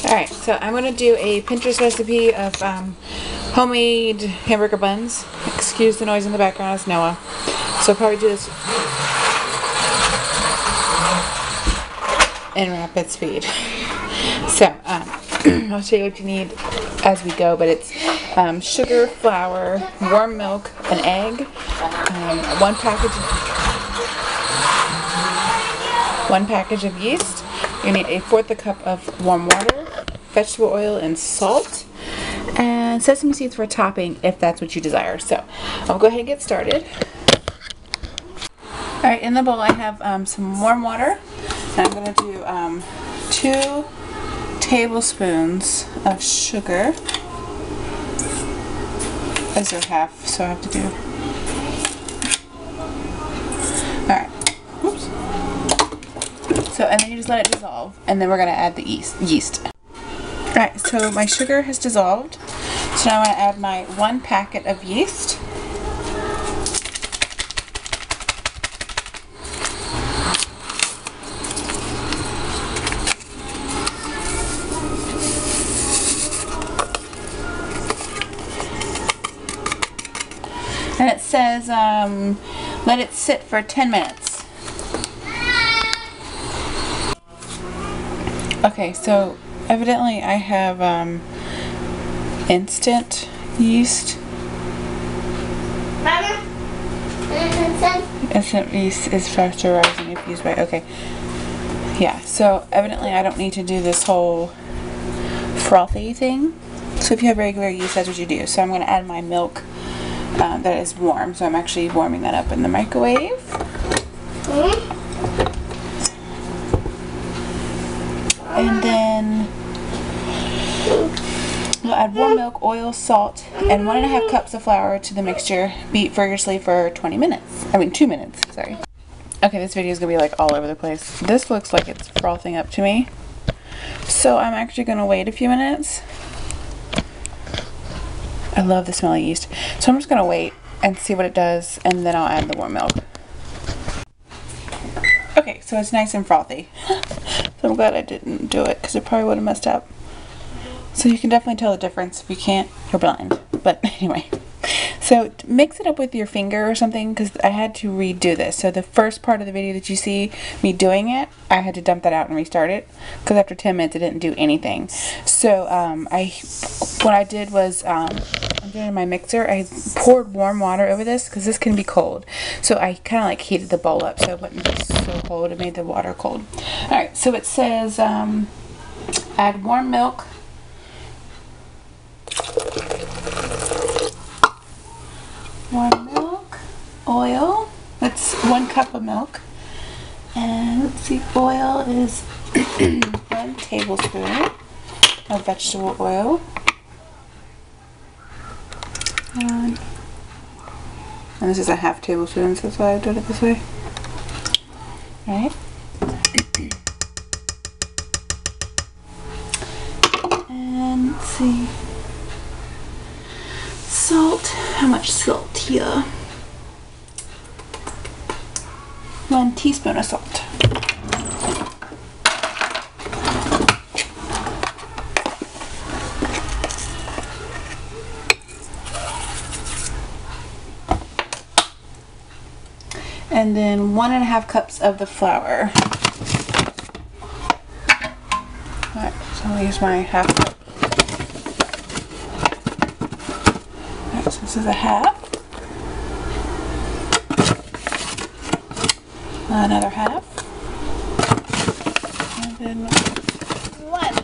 Alright, so I'm going to do a Pinterest recipe of homemade hamburger buns. Excuse the noise in the background, it's Noah. So I'll probably do this in rapid speed. So, I'll show you what you need as we go, but it's sugar, flour, warm milk, an egg, one package of yeast. You need 1/4 cup of warm water, vegetable oil, and salt, and sesame seeds for topping if that's what you desire. So I'll go ahead and get started. Alright, in the bowl I have some warm water, and I'm going to do 2 tablespoons of sugar. Those are half, so I have to do. Alright. Oops. So, and then you just let it dissolve, and then we're going to add the yeast. Alright, so my sugar has dissolved, so now I'm going to add my 1 packet of yeast. And it says, let it sit for 10 minutes. Okay, so evidently I have instant yeast. Instant yeast is faster rising if used by, okay. Yeah, so evidently I don't need to do this whole frothy thing. So if you have regular yeast, that's what you do. So I'm going to add my milk. That is warm, so I'm actually warming that up in the microwave. And then we'll add warm milk, oil, salt, and 1½ cups of flour to the mixture. Beat vigorously for 2 minutes, sorry. Okay, this video is going to be like all over the place. This looks like it's frothing up to me. So I'm actually going to wait a few minutes. I love the smell of yeast. So I'm just going to wait and see what it does, and then I'll add the warm milk. Okay, so it's nice and frothy. So I'm glad I didn't do it, because it probably would have messed up. So you can definitely tell the difference. If you can't, you're blind. But anyway. So mix it up with your finger or something, because I had to redo this. So the first part of the video that you see me doing it, I had to dump that out and restart it, because after 10 minutes it didn't do anything. So what I did was, I'm doing my mixer, I poured warm water over this, because this can be cold. So I kind of like heated the bowl up so it wouldn't be so cold. It made the water cold. Alright, so it says add warm milk, oil, that's 1 cup of milk, and let's see, oil is 1 tablespoon of vegetable oil, and this is a ½ tablespoon, so that's why I did it this way. Alright. And let's see, salt, how much salt here? 1 teaspoon of salt. And then 1½ cups of the flour. Alright, so I'll use my ½ cup. Alright, so this is a half. Another half. And then 1.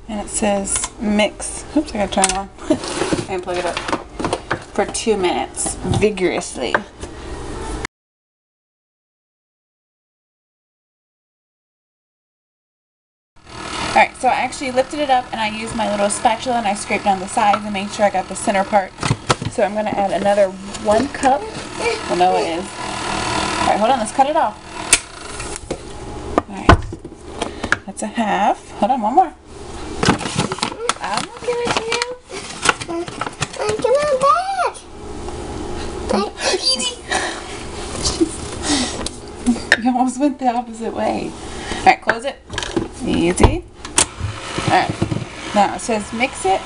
And it says mix. Oops, I gotta turn it on. And plug it up. For 2 minutes, vigorously. Alright, so I actually lifted it up and I used my little spatula and I scraped down the sides and made sure I got the center part. So I'm going to add another 1 cup. Well, no, it is. Alright, hold on, let's cut it off. Alright, that's a half. Hold on, 1 more. I'm looking at you. You almost went the opposite way. Alright, close it. Easy. Alright. Now it says mix it.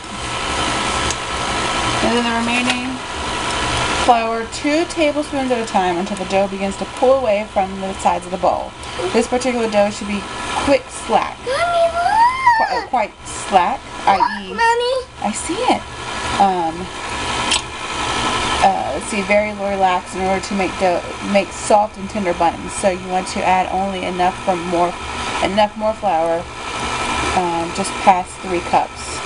And then the remaining flour 2 tablespoons at a time until the dough begins to pull away from the sides of the bowl. This particular dough should be slack. Mommy, look! Quite slack, i.e. Mommy. I see it. Let's see, very relaxed in order to make soft and tender buns. So you want to add only enough more flour, just past 3 cups.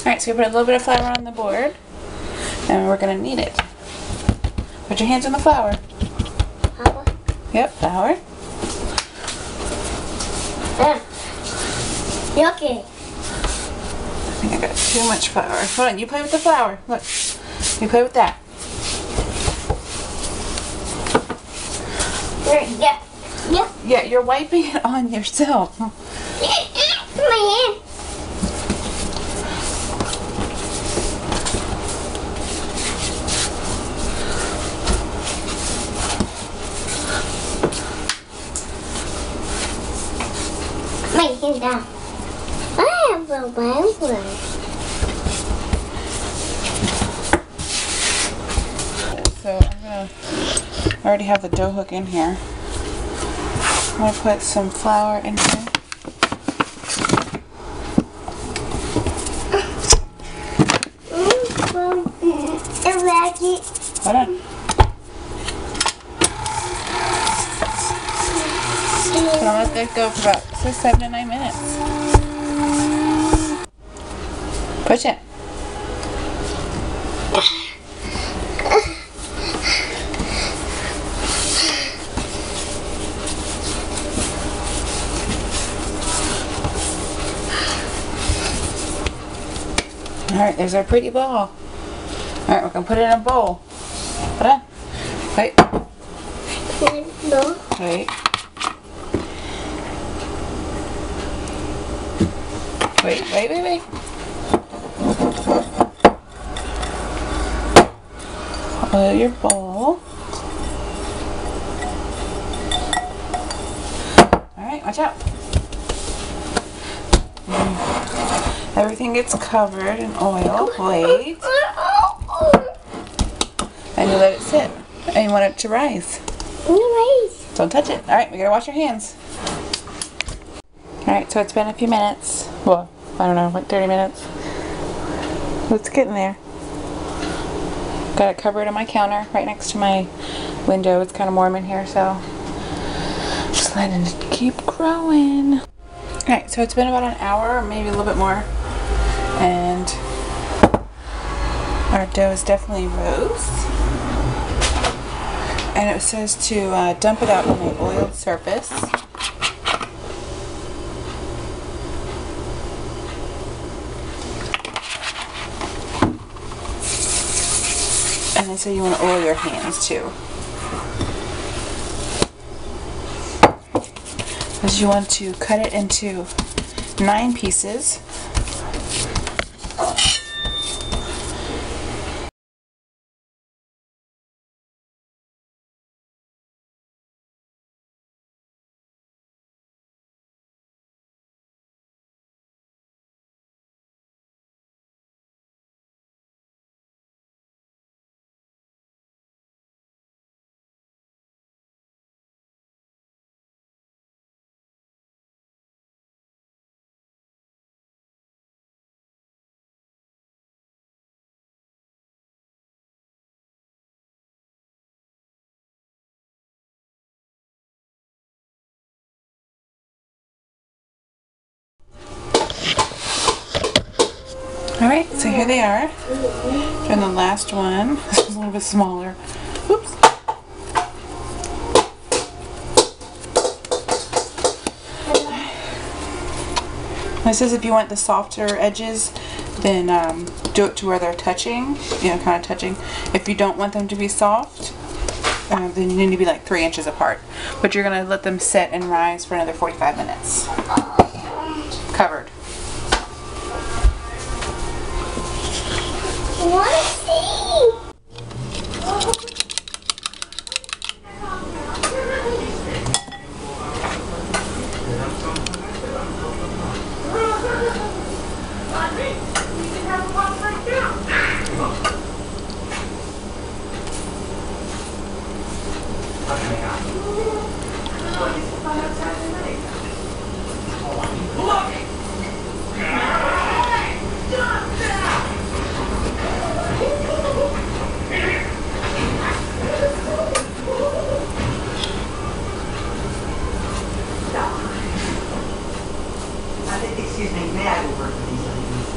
Alright, so we put a little bit of flour on the board, and we're going to knead it. Put your hands on the flour. Flour? Yep, flour. Yucky. I think I got too much flour. Hold on, you play with the flour. Look, you play with that. Yeah. Yeah. Yeah, you're wiping it on yourself. My hand. My hand down. I have a wild one. So I already have the dough hook in here. I'm going to put some flour in here. Hold on. And I'll let that go for about 7 to 9 minutes. Push it. Alright, there's our pretty ball. Alright, we're going to put it in a bowl. Hold on. Wait. No. Wait. Wait. Follow your bowl. Alright, watch out. Everything gets covered in oil. Wait. And you let it sit. And you want it to rise. Don't touch it. Alright, we gotta wash your hands. Alright, so it's been a few minutes. Well, I don't know, like 30 minutes. It's getting there. Got it covered on my counter right next to my window. It's kind of warm in here, so just letting it keep growing. Alright, so it's been about an hour, or maybe a little bit more. And our dough is definitely rose. And it says to dump it out on an oiled surface. And then so you want to oil your hands too. Because you want to cut it into 9 pieces. Alright, so here they are. And the last one. This is a little bit smaller. Oops. It says if you want the softer edges, then do it to where they're touching, you know, kind of touching. If you don't want them to be soft, then you need to be like 3 inches apart. But you're going to let them sit and rise for another 45 minutes. Covered. Excuse me, may I go work with these ladies?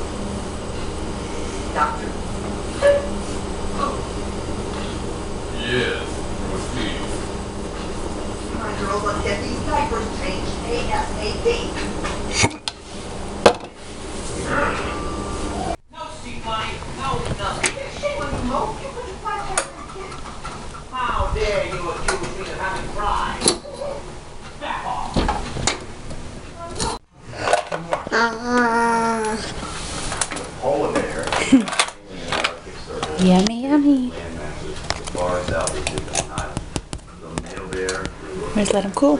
Doctor? Yes, proceed. My girls, let's get these diapers changed ASAP. No, Steve, Mike. No, nothing. Shame on you, Mo. You put your flat hair in your kid. How dare you accuse me of having pride? Back off. Polar bear. Yummy, yummy. Bars out, the male bear. Just let them cool.